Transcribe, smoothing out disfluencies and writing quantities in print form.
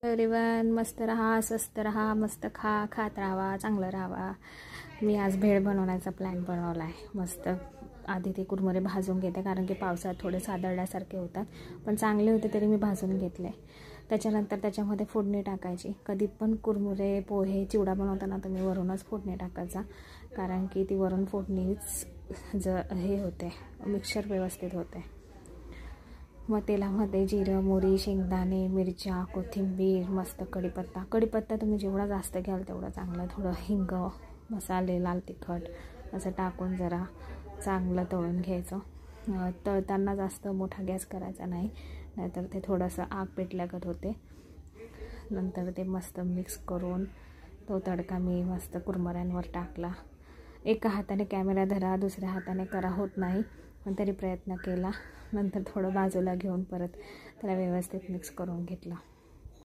Everyone, मस्त राहा, स्वस्त राहा, मस्त खात राहावा, चांगलं राहावा। मी आज भेळ बनवण्याचा प्लॅन बनवला आहे। मस्त आधी ते कुरमुरे भाजून घेते, कारण की पावसात थोडे सादळल्यासारखे होतात, पण चांगले होते तरी मी भाजून घेतले। त्याच्यानंतर त्याच्यामध्ये फोडणी टाकायची। कधी पण कुरमुरे, पोहे, चिवडा बनवताना तुम्ही वरूनच फोडणी टाकायचा, कारण की ती वरून फोडणीच हे होते, मिक्सचर व्यवस्थित होते। मग तेलामध्ये जिरं, मोहरी, शेंगदाणे, मिरच्या, कोथिंबीर, मस्त कढीपत्ता तुम्ही जेवढा जास्त घ्याल तेवढं चांगलं। थोडं हिंग, मसाले, लाल तिखट असं टाकून जरा चांगलं तळून घ्यायचं। तळताना जास्त मोठा गॅस करायचा नाही, नाहीतर ते थोडंसं आग पेटल्यागत होते। नंतर ते मस्त मिक्स करून तो तडका मी मस्त कुरमुऱ्यांवर टाकला। एका हाताने कॅमेरा धरा, दुसऱ्या हाताने करा होत नाही, पण तरी प्रयत्न केला। नंतर थोडं बाजूला घेऊन परत त्याला व्यवस्थित मिक्स करून घेतला।